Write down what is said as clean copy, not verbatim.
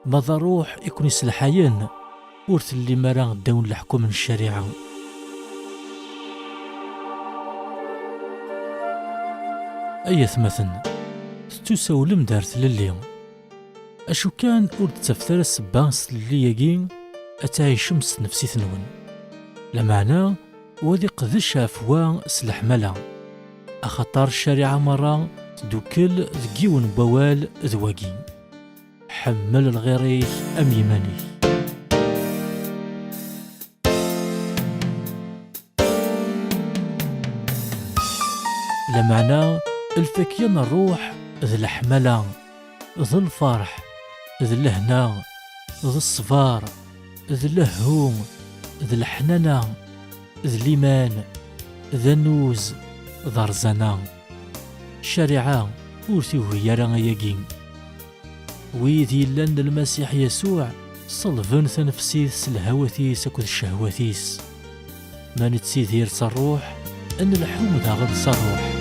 ماذا روح يكون يسلحاين ورث اللي مرا غداون الحكم من الشريعة. أيث مثلا ستسولم دارت للي أشو كان ور تفتر السبا اللي ياكين أتعيشم نفسي ثنون لمعنى وذي قذش عفوا سلحملا أخطار الشريعة مرة دوكل ذكيون بوال ذواقين حمل الغيريك أم يماني. لمعنى الفكين الروح ذي الحملة ذي الفرح ذي الهنا ذي الصفار ذي اللهوم ذي الحنانة ذي الإيمان ذي النوز ذي الرزانة. الشريعة ورثيه يرى ياقين ويذي لن المسيح يسوع صلفن ثنفسيس الهوثيس أكد الشهوثيس ما نتسيذير صروح أن الحوم ذا غد صروح.